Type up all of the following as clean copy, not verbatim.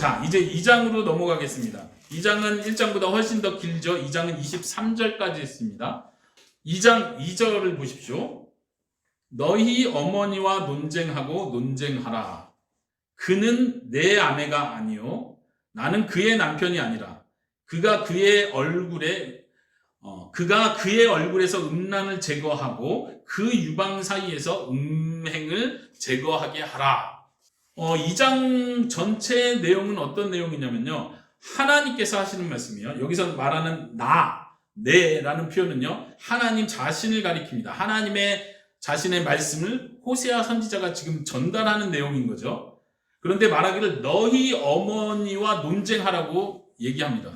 자, 이제 2장으로 넘어가겠습니다. 2장은 1장보다 훨씬 더 길죠. 2장은 23절까지 있습니다. 2장 2절을 보십시오. 너희 어머니와 논쟁하고 논쟁하라. 그는 내 아내가 아니요 나는 그의 남편이 아니라 그가 그의 얼굴에서 음란을 제거하고 그 유방 사이에서 음행을 제거하게 하라. 2장 전체 내용은 어떤 내용이냐면요. 하나님께서 하시는 말씀이에요. 여기서 말하는 내라는 표현은요. 하나님 자신을 가리킵니다. 하나님의 자신의 말씀을 호세아 선지자가 지금 전달하는 내용인 거죠. 그런데 말하기를 너희 어머니와 논쟁하라고 얘기합니다.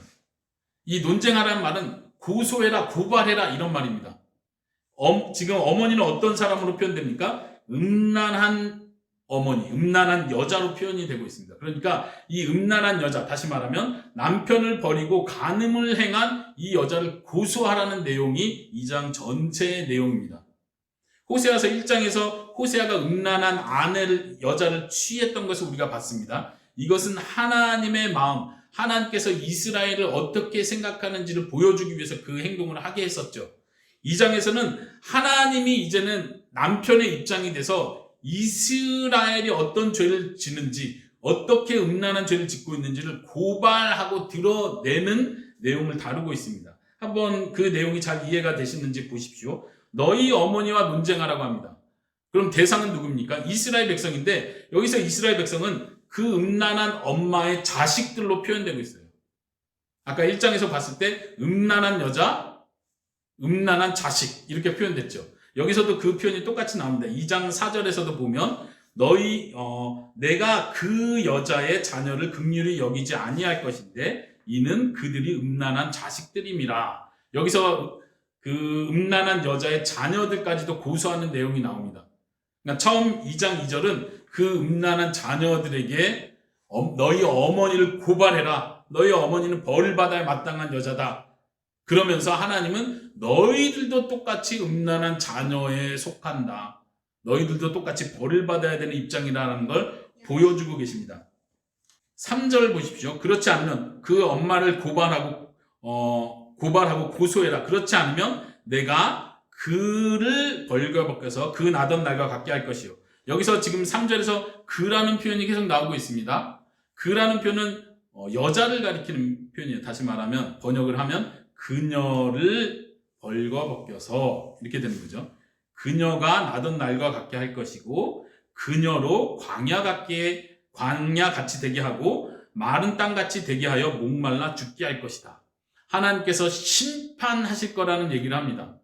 이 논쟁하라는 말은 고소해라, 고발해라 이런 말입니다. 지금 어머니는 어떤 사람으로 표현됩니까? 음란한 어머니, 음란한 여자로 표현이 되고 있습니다. 그러니까 이 음란한 여자, 다시 말하면 남편을 버리고 간음을 행한 이 여자를 고소하라는 내용이 2장 전체의 내용입니다. 호세아서 1장에서 호세아가 음란한 여자를 취했던 것을 우리가 봤습니다. 이것은 하나님의 마음, 하나님께서 이스라엘을 어떻게 생각하는지를 보여주기 위해서 그 행동을 하게 했었죠. 2장에서는 하나님이 이제는 남편의 입장이 돼서 이스라엘이 어떤 죄를 지는지, 어떻게 음란한 죄를 짓고 있는지를 고발하고 드러내는 내용을 다루고 있습니다. 한번 그 내용이 잘 이해가 되시는지 보십시오. 너희 어머니와 논쟁하라고 합니다. 그럼 대상은 누굽니까? 이스라엘 백성인데 여기서 이스라엘 백성은 그 음란한 엄마의 자식들로 표현되고 있어요. 아까 1장에서 봤을 때 음란한 여자, 음란한 자식 이렇게 표현됐죠. 여기서도 그 표현이 똑같이 나옵니다. 2장 4절에서도 보면 내가 그 여자의 자녀를 긍휼히 여기지 아니할 것인데 이는 그들이 음란한 자식들임이라. 여기서 그 음란한 여자의 자녀들까지도 고소하는 내용이 나옵니다. 그러니까 처음 2장 2절은 그 음란한 자녀들에게 너희 어머니를 고발해라. 너희 어머니는 벌을 받아야 마땅한 여자다. 그러면서 하나님은 너희들도 똑같이 음란한 자녀에 속한다. 너희들도 똑같이 벌을 받아야 되는 입장이라는 걸 보여주고 계십니다. 3절 보십시오. 그렇지 않으면 그 엄마를 고발하고 고소해라. 그렇지 않으면 내가 그를 벌거벗겨서 그 나던 날과 같게 할 것이요. 여기서 지금 3절에서 그라는 표현이 계속 나오고 있습니다. 그라는 표현은 여자를 가리키는 표현이에요. 다시 말하면 번역을 하면 그녀를 벌거벗겨서 이렇게 되는 거죠. 그녀가 나던 날과 같게 할 것이고 그녀로 광야같이 되게 하고 마른 땅같이 되게 하여 목말라 죽게 할 것이다. 하나님께서 심판하실 거라는 얘기를 합니다.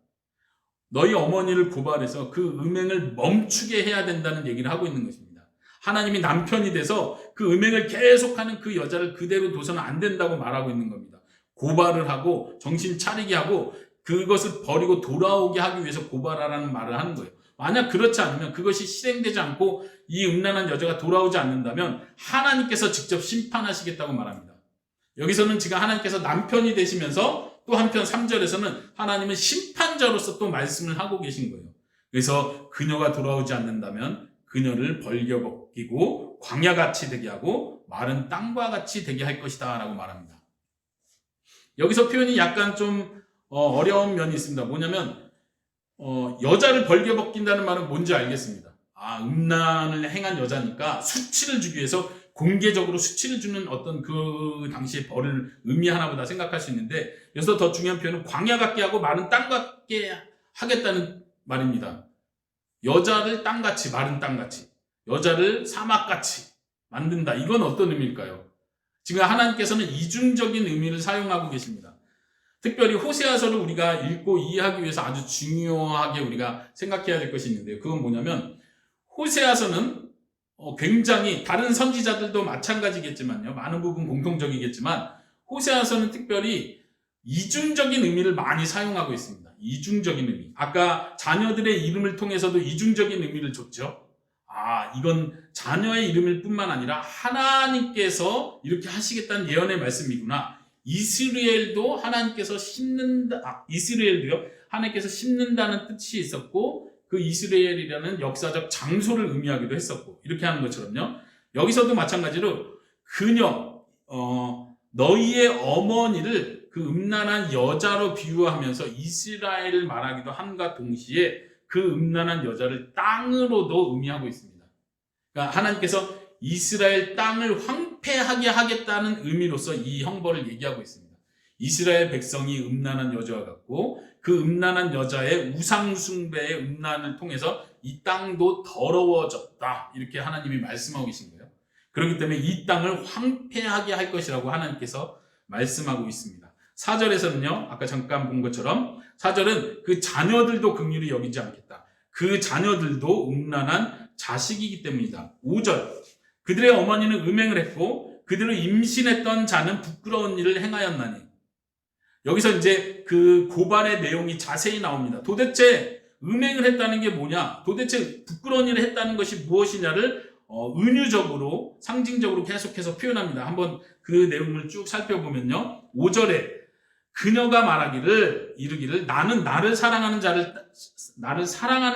너희 어머니를 고발해서 그 음행을 멈추게 해야 된다는 얘기를 하고 있는 것입니다. 하나님이 남편이 돼서 그 음행을 계속하는 그 여자를 그대로 둬서는 안 된다고 말하고 있는 겁니다. 고발을 하고 정신 차리게 하고 그것을 버리고 돌아오게 하기 위해서 고발하라는 말을 하는 거예요. 만약 그렇지 않으면 그것이 실행되지 않고 이 음란한 여자가 돌아오지 않는다면 하나님께서 직접 심판하시겠다고 말합니다. 여기서는 지금 하나님께서 남편이 되시면서 또 한편 3절에서는 하나님은 심판자로서 또 말씀을 하고 계신 거예요. 그래서 그녀가 돌아오지 않는다면 그녀를 벌겨벗기고 광야같이 되게 하고 마른 땅과 같이 되게 할 것이다 라고 말합니다. 여기서 표현이 약간 좀 어려운 면이 있습니다. 뭐냐면 여자를 벌겨벗긴다는 말은 뭔지 알겠습니다. 음란을 행한 여자니까 수치를 주기 위해서 공개적으로 수치를 주는 어떤 그 당시의 벌을 의미하나 보다 생각할 수 있는데 여기서 더 중요한 표현은 광야 같게 하고 마른 땅 같게 하겠다는 말입니다. 여자를 땅같이, 마른 땅같이, 여자를 사막같이 만든다. 이건 어떤 의미일까요? 지금 하나님께서는 이중적인 의미를 사용하고 계십니다. 특별히 호세아서를 우리가 읽고 이해하기 위해서 아주 중요하게 우리가 생각해야 될 것이 있는데요. 그건 뭐냐면 호세아서는 굉장히 다른 선지자들도 마찬가지겠지만요. 많은 부분 공통적이겠지만 호세아서는 특별히 이중적인 의미를 많이 사용하고 있습니다. 이중적인 의미. 아까 자녀들의 이름을 통해서도 이중적인 의미를 줬죠. 이건 자녀의 이름일 뿐만 아니라 하나님께서 이렇게 하시겠다는 예언의 말씀이구나. 이스라엘도 하나님께서 이스라엘도요. 하나님께서 심는다는 뜻이 있었고 그 이스라엘이라는 역사적 장소를 의미하기도 했었고 이렇게 하는 것처럼요. 여기서도 마찬가지로 그녀, 너희의 어머니를 그 음란한 여자로 비유하면서 이스라엘을 말하기도 함과 동시에 그 음란한 여자를 땅으로도 의미하고 있습니다. 그러니까 하나님께서 이스라엘 땅을 황폐하게 하겠다는 의미로서 이 형벌을 얘기하고 있습니다. 이스라엘 백성이 음란한 여자와 같고 그 음란한 여자의 우상 숭배의 음란을 통해서 이 땅도 더러워졌다. 이렇게 하나님이 말씀하고 계신 거예요. 그렇기 때문에 이 땅을 황폐하게 할 것이라고 하나님께서 말씀하고 있습니다. 4절에서는요. 아까 잠깐 본 것처럼 4절은 그 자녀들도 긍휼히 여기지 않겠다. 그 자녀들도 음란한 자식이기 때문이다. 5절 그들의 어머니는 음행을 했고 그들을 임신했던 자는 부끄러운 일을 행하였나니. 여기서 이제 그 고발의 내용이 자세히 나옵니다. 도대체 음행을 했다는 게 뭐냐? 도대체 부끄러운 일을 했다는 것이 무엇이냐를 은유적으로 상징적으로 계속해서 표현합니다. 한번 그 내용을 쭉 살펴보면요. 5절에 그녀가 말하기를 이르기를 나는 나를 사랑하는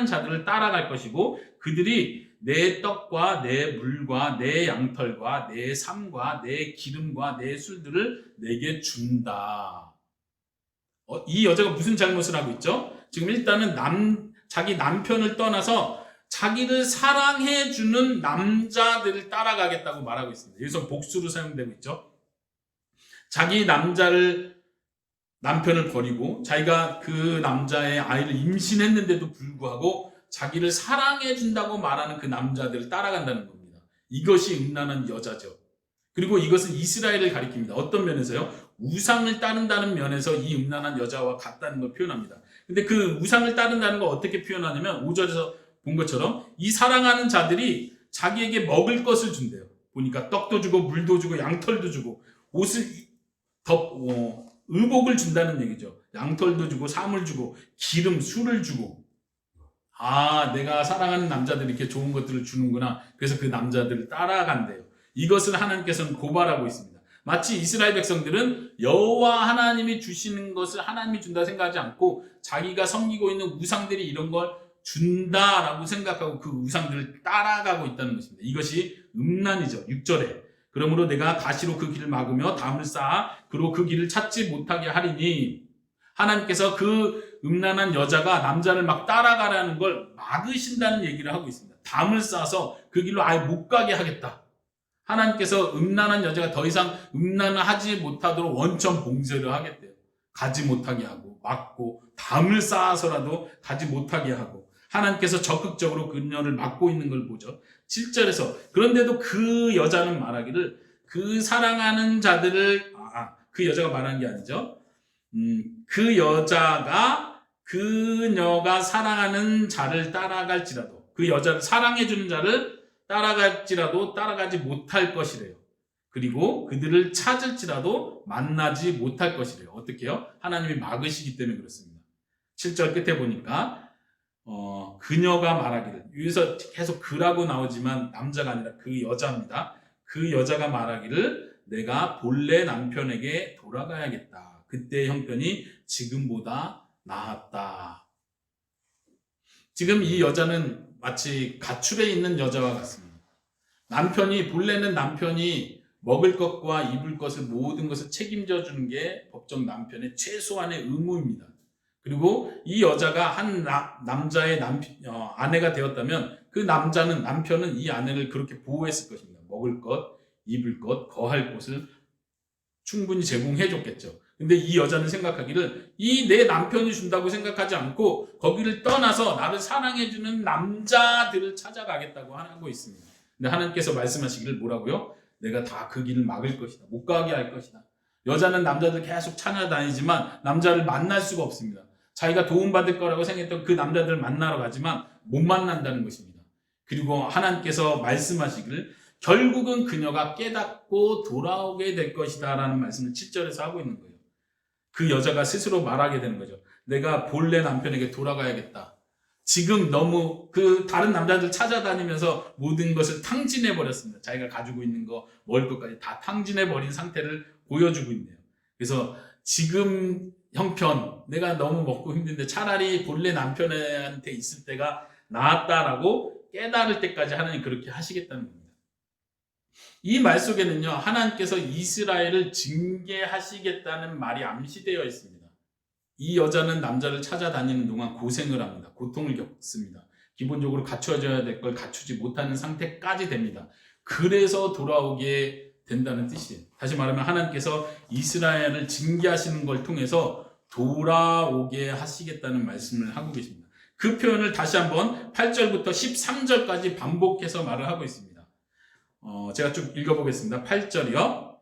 자들을 따라갈 것이고 그들이 내 떡과 내 물과 내 양털과 내 삶과 내 기름과 내 술들을 내게 준다. 이 여자가 무슨 잘못을 하고 있죠? 지금 일단은 자기 남편을 떠나서 자기를 사랑해주는 남자들을 따라가겠다고 말하고 있습니다. 여기서 복수로 사용되고 있죠. 자기 남편을 버리고 자기가 그 남자의 아이를 임신했는데도 불구하고 자기를 사랑해준다고 말하는 그 남자들을 따라간다는 겁니다. 이것이 음란한 여자죠. 그리고 이것은 이스라엘을 가리킵니다. 어떤 면에서요? 우상을 따른다는 면에서 이 음란한 여자와 같다는 걸 표현합니다. 근데 그 우상을 따른다는 걸 어떻게 표현하냐면 5절에서 본 것처럼 이 사랑하는 자들이 자기에게 먹을 것을 준대요. 보니까 떡도 주고 물도 주고 양털도 주고 옷을 의복을 준다는 얘기죠. 양털도 주고 삶을 주고 기름, 술을 주고 내가 사랑하는 남자들이 이렇게 좋은 것들을 주는구나. 그래서 그 남자들을 따라간대요. 이것을 하나님께서는 고발하고 있습니다. 마치 이스라엘 백성들은 여호와 하나님이 주시는 것을 하나님이 준다 생각하지 않고 자기가 섬기고 있는 우상들이 이런 걸 준다라고 생각하고 그 우상들을 따라가고 있다는 것입니다. 이것이 음란이죠. 6절에 그러므로 내가 가시로 그 길을 막으며 담을 쌓아 그로 그 길을 찾지 못하게 하리니 하나님께서 그 음란한 여자가 남자를 막 따라가라는 걸 막으신다는 얘기를 하고 있습니다. 담을 쌓아서 그 길로 아예 못 가게 하겠다. 하나님께서 음란한 여자가 더 이상 음란을 하지 못하도록 원천 봉쇄를 하겠대요. 가지 못하게 하고 막고 담을 쌓아서라도 가지 못하게 하고 하나님께서 적극적으로 그녀를 막고 있는 걸 보죠. 7절에서 그런데도 그 여자는 말하기를 그 사랑하는 자들을 그 여자가 말하는 게 아니죠. 그 여자가 그녀가 사랑하는 자를 따라갈지라도 그 여자를 사랑해주는 자를 따라갈지라도 따라가지 못할 것이래요. 그리고 그들을 찾을지라도 만나지 못할 것이래요. 어떻게요? 하나님이 막으시기 때문에 그렇습니다. 7절 끝에 보니까 그녀가 말하기를 여기서 계속 그라고 나오지만 남자가 아니라 그 여자입니다. 그 여자가 말하기를 내가 본래 남편에게 돌아가야겠다. 그때의 형편이 지금보다 나았다. 지금 이 여자는 마치 가출해 있는 여자와 같습니다. 본래는 남편이 먹을 것과 입을 것을 모든 것을 책임져 주는 게 법정 남편의 최소한의 의무입니다. 그리고 이 여자가 한 남자의 아내가 되었다면 그 남편은 이 아내를 그렇게 보호했을 것입니다. 먹을 것, 입을 것, 거할 곳을 충분히 제공해 줬겠죠. 근데 이 여자는 생각하기를 이 내 남편이 준다고 생각하지 않고 거기를 떠나서 나를 사랑해주는 남자들을 찾아가겠다고 하고 있습니다. 근데 하나님께서 말씀하시기를 뭐라고요? 내가 다 그 길을 막을 것이다. 못 가게 할 것이다. 여자는 남자들 계속 찾아다니지만 남자를 만날 수가 없습니다. 자기가 도움받을 거라고 생각했던 그 남자들을 만나러 가지만 못 만난다는 것입니다. 그리고 하나님께서 말씀하시기를 결국은 그녀가 깨닫고 돌아오게 될 것이다 라는 말씀을 7절에서 하고 있는 거예요. 그 여자가 스스로 말하게 되는 거죠. 내가 본래 남편에게 돌아가야겠다. 지금 너무 그 다른 남자들 찾아다니면서 모든 것을 탕진해 버렸습니다. 자기가 가지고 있는 거, 먹을 것까지 다 탕진해 버린 상태를 보여주고 있네요. 그래서 지금 형편, 내가 너무 먹고 힘든데 차라리 본래 남편한테 있을 때가 나았다라고 깨달을 때까지 하나님 그렇게 하시겠다는 겁니다. 이 말 속에는요, 하나님께서 이스라엘을 징계하시겠다는 말이 암시되어 있습니다. 이 여자는 남자를 찾아다니는 동안 고생을 합니다. 고통을 겪습니다. 기본적으로 갖춰져야 될 걸 갖추지 못하는 상태까지 됩니다. 그래서 돌아오게 된다는 뜻이에요. 다시 말하면 하나님께서 이스라엘을 징계하시는 걸 통해서 돌아오게 하시겠다는 말씀을 하고 계십니다. 그 표현을 다시 한번 8절부터 13절까지 반복해서 말을 하고 있습니다. 제가 쭉 읽어보겠습니다. 8절이요.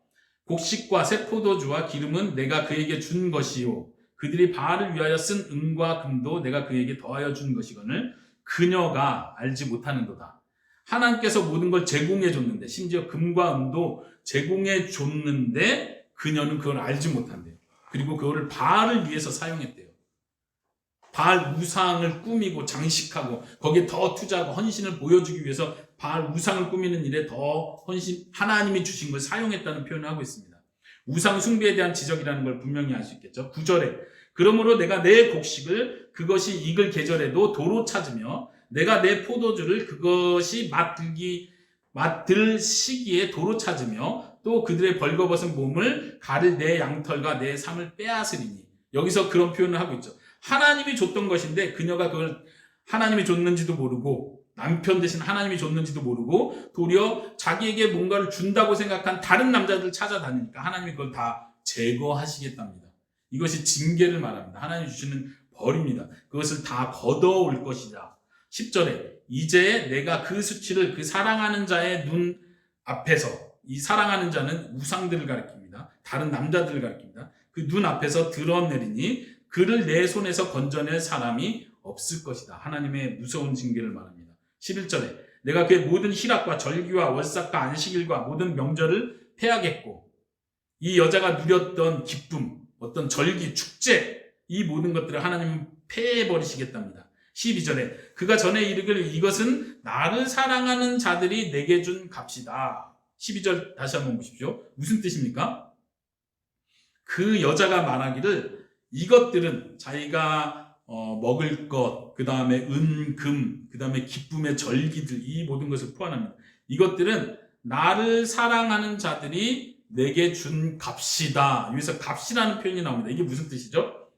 곡식과 새 포도주와 기름은 내가 그에게 준 것이요. 그들이 바알을 위하여 쓴 은과 금도 내가 그에게 더하여 준 것이거늘 그녀가 알지 못하는도다. 하나님께서 모든 걸 제공해 줬는데, 심지어 금과 은도 제공해 줬는데 그녀는 그걸 알지 못한대요. 그리고 그거를 바알을 위해서 사용했대요. 바알 우상을 꾸미고 장식하고 거기에 더 투자하고 헌신을 보여주기 위해서 바알 우상을 꾸미는 일에 더 하나님이 주신 걸 사용했다는 표현을 하고 있습니다. 우상 숭배에 대한 지적이라는 걸 분명히 알 수 있겠죠. 9절에 그러므로 내가 내 곡식을 그것이 익을 계절에도 도로 찾으며 내가 내 포도주를 그것이 맛들 시기에 도로 찾으며 또 그들의 벌거벗은 몸을 가를 내 양털과 내 삶을 빼앗으리니. 여기서 그런 표현을 하고 있죠. 하나님이 줬던 것인데 그녀가 그걸 하나님이 줬는지도 모르고 남편 대신 하나님이 줬는지도 모르고 도리어 자기에게 뭔가를 준다고 생각한 다른 남자들을 찾아다니니까 하나님이 그걸 다 제거하시겠답니다. 이것이 징계를 말합니다. 하나님이 주시는 벌입니다. 그것을 다 걷어올 것이다. 10절에 이제 내가 그 수치를 그 사랑하는 자의 눈 앞에서, 이 사랑하는 자는 우상들을 가리킵니다. 다른 남자들을 가리킵니다. 그 눈 앞에서 드러내리니 그를 내 손에서 건져낼 사람이 없을 것이다. 하나님의 무서운 징계를 말합니다. 11절에 내가 그의 모든 희락과 절기와 월삭과 안식일과 모든 명절을 패하겠고, 이 여자가 누렸던 기쁨, 어떤 절기, 축제, 이 모든 것들을 하나님은 패해버리시겠답니다. 12절에 그가 전에 이르기를 이것은 나를 사랑하는 자들이 내게 준 값이다. 12절 다시 한번 보십시오. 무슨 뜻입니까? 그 여자가 말하기를 이것들은 자기가 먹을 것, 그 다음에 은, 금, 그 다음에 기쁨의 절기들, 이 모든 것을 포함합니다. 이것들은 나를 사랑하는 자들이 내게 준 값이다. 여기서 값이라는 표현이 나옵니다. 이게 무슨 뜻이죠?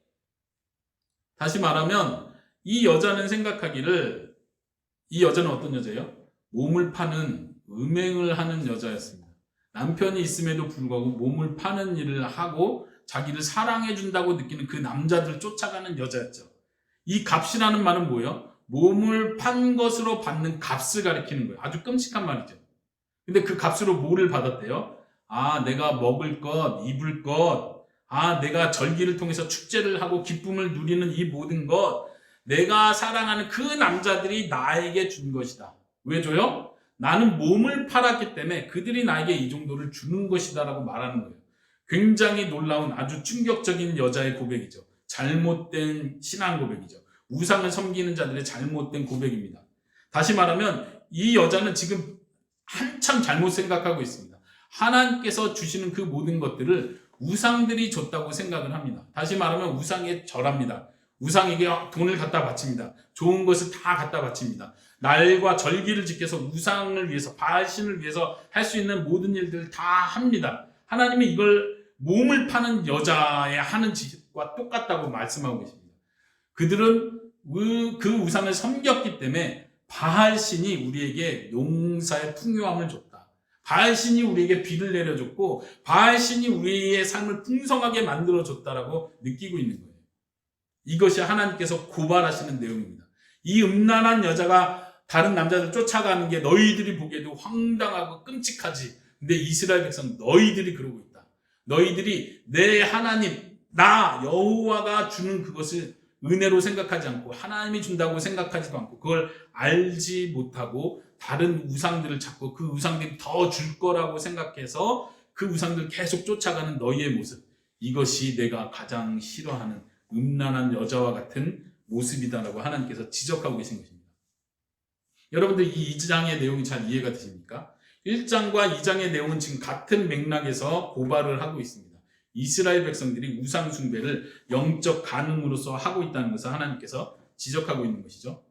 다시 말하면 이 여자는 생각하기를, 이 여자는 어떤 여자예요? 몸을 파는, 음행을 하는 여자였습니다. 남편이 있음에도 불구하고 몸을 파는 일을 하고 자기를 사랑해준다고 느끼는 그 남자들을 쫓아가는 여자였죠. 이 값이라는 말은 뭐예요? 몸을 판 것으로 받는 값을 가리키는 거예요. 아주 끔찍한 말이죠. 근데 그 값으로 뭐를 받았대요? 아, 내가 먹을 것, 입을 것, 아, 내가 절기를 통해서 축제를 하고 기쁨을 누리는 이 모든 것, 내가 사랑하는 그 남자들이 나에게 준 것이다. 왜 줘요? 나는 몸을 팔았기 때문에 그들이 나에게 이 정도를 주는 것이다 라고 말하는 거예요. 굉장히 놀라운 아주 충격적인 여자의 고백이죠. 잘못된 신앙 고백이죠. 우상을 섬기는 자들의 잘못된 고백입니다. 다시 말하면 이 여자는 지금 한참 잘못 생각하고 있습니다. 하나님께서 주시는 그 모든 것들을 우상들이 줬다고 생각을 합니다. 다시 말하면 우상에 절합니다. 우상에게 돈을 갖다 바칩니다. 좋은 것을 다 갖다 바칩니다. 날과 절기를 지켜서 우상을 위해서, 바알신을 위해서 할 수 있는 모든 일들을 다 합니다. 하나님이 이걸 몸을 파는 여자의 하는 짓과 똑같다고 말씀하고 계십니다. 그들은 그 우상을 섬겼기 때문에 바알신이 우리에게 농사의 풍요함을 줬다. 바알신이 우리에게 비를 내려줬고 바알신이 우리의 삶을 풍성하게 만들어줬다라고 느끼고 있는 거예요. 이것이 하나님께서 고발하시는 내용입니다. 이 음란한 여자가 다른 남자들 쫓아가는 게 너희들이 보기에도 황당하고 끔찍하지. 근데 이스라엘 백성 너희들이 그러고 있다. 너희들이 내 하나님, 나 여호와가 주는 그것을 은혜로 생각하지 않고 하나님이 준다고 생각하지도 않고 그걸 알지 못하고 다른 우상들을 찾고 그 우상들이 더 줄 거라고 생각해서 그 우상들을 계속 쫓아가는 너희의 모습. 이것이 내가 가장 싫어하는 음란한 여자와 같은 모습이다라고 하나님께서 지적하고 계신 것입니다. 여러분들 이 2장의 내용이 잘 이해가 되십니까? 1장과 2장의 내용은 지금 같은 맥락에서 고발을 하고 있습니다. 이스라엘 백성들이 우상 숭배를 영적 간음으로서 하고 있다는 것을 하나님께서 지적하고 있는 것이죠.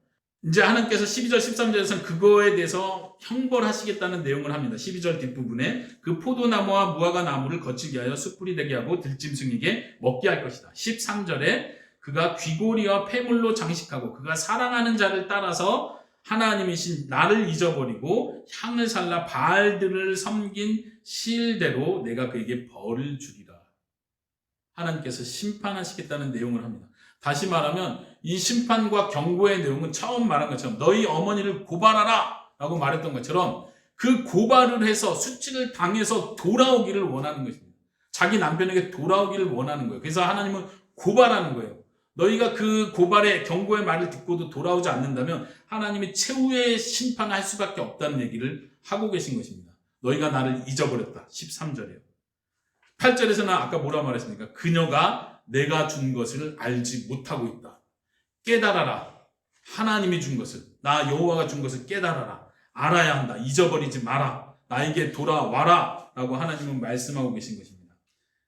이제 하나님께서 12절 13절에서는 그거에 대해서 형벌하시겠다는 내용을 합니다. 12절 뒷부분에 그 포도나무와 무화과 나무를 거치게 하여 숯불이 되게 하고 들짐승에게 먹게 할 것이다. 13절에 그가 귀고리와 폐물로 장식하고 그가 사랑하는 자를 따라서 하나님이신 나를 잊어버리고 향을 살라 바알들을 섬긴 실대로 내가 그에게 벌을 주리라. 하나님께서 심판하시겠다는 내용을 합니다. 다시 말하면 이 심판과 경고의 내용은 처음 말한 것처럼 너희 어머니를 고발하라 라고 말했던 것처럼 그 고발을 해서 수치를 당해서 돌아오기를 원하는 것입니다. 자기 남편에게 돌아오기를 원하는 거예요. 그래서 하나님은 고발하는 거예요. 너희가 그 고발의 경고의 말을 듣고도 돌아오지 않는다면 하나님이 최후의 심판을 할 수밖에 없다는 얘기를 하고 계신 것입니다. 너희가 나를 잊어버렸다. 13절이에요. 8절에서는 아까 뭐라 말했습니까? 그녀가 내가 준 것을 알지 못하고 있다. 깨달아라. 하나님이 준 것을, 나 여호와가 준 것을 깨달아라. 알아야 한다. 잊어버리지 마라. 나에게 돌아와라. 라고 하나님은 말씀하고 계신 것입니다.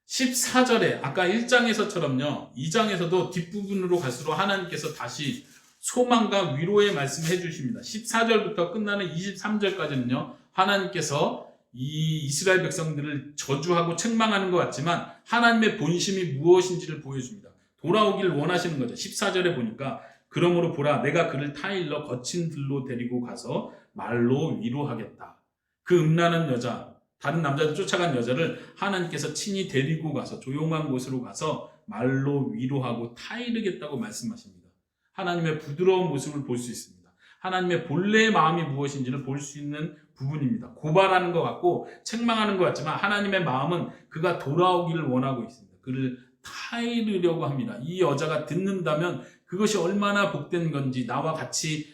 14절에 아까 1장에서처럼요. 2장에서도 뒷부분으로 갈수록 하나님께서 다시 소망과 위로의 말씀을 해주십니다. 14절부터 끝나는 23절까지는요. 하나님께서 이 이스라엘 백성들을 저주하고 책망하는 것 같지만 하나님의 본심이 무엇인지를 보여줍니다. 돌아오기를 원하시는 거죠. 14절에 보니까 그러므로 보라 내가 그를 타일러 거친 들로 데리고 가서 말로 위로하겠다. 그 음란한 여자, 다른 남자들 쫓아간 여자를 하나님께서 친히 데리고 가서 조용한 곳으로 가서 말로 위로하고 타이르겠다고 말씀하십니다. 하나님의 부드러운 모습을 볼 수 있습니다. 하나님의 본래의 마음이 무엇인지를 볼 수 있는 부분입니다. 고발하는 것 같고 책망하는 것 같지만 하나님의 마음은 그가 돌아오기를 원하고 있습니다. 그를 타이르려고 합니다. 이 여자가 듣는다면 그것이 얼마나 복된 건지, 나와 같이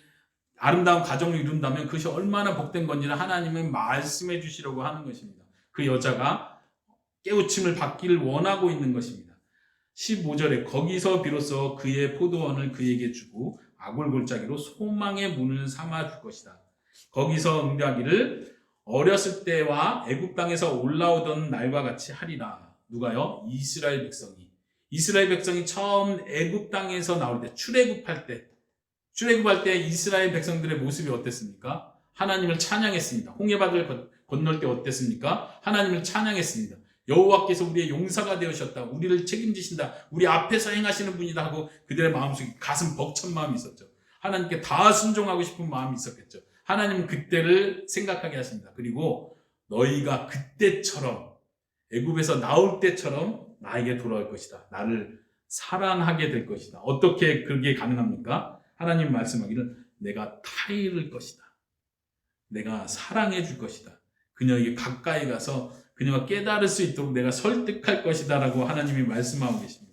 아름다운 가정을 이룬다면 그것이 얼마나 복된 건지를 하나님은 말씀해 주시려고 하는 것입니다. 그 여자가 깨우침을 받기를 원하고 있는 것입니다. 15절에 거기서 비로소 그의 포도원을 그에게 주고 아골골짜기로 소망의 문을 삼아 줄 것이다. 거기서 응답하기를 어렸을 때와 애굽 땅에서 올라오던 날과 같이 하리라. 누가요? 이스라엘 백성이. 이스라엘 백성이 처음 애굽 땅에서 나올 때, 출애굽할 때 이스라엘 백성들의 모습이 어땠습니까? 하나님을 찬양했습니다. 홍해바다를 건널 때 어땠습니까? 하나님을 찬양했습니다. 여호와께서 우리의 용사가 되으셨다. 우리를 책임지신다. 우리 앞에서 행하시는 분이다 하고 그들의 마음속에 가슴 벅찬 마음이 있었죠. 하나님께 다 순종하고 싶은 마음이 있었겠죠. 하나님은 그때를 생각하게 하십니다. 그리고 너희가 그때처럼 애굽에서 나올 때처럼 나에게 돌아올 것이다. 나를 사랑하게 될 것이다. 어떻게 그게 가능합니까? 하나님 말씀하기를 내가 타이를 것이다. 내가 사랑해 줄 것이다. 그녀에게 가까이 가서 그녀가 깨달을 수 있도록 내가 설득할 것이다 라고 하나님이 말씀하고 계십니다.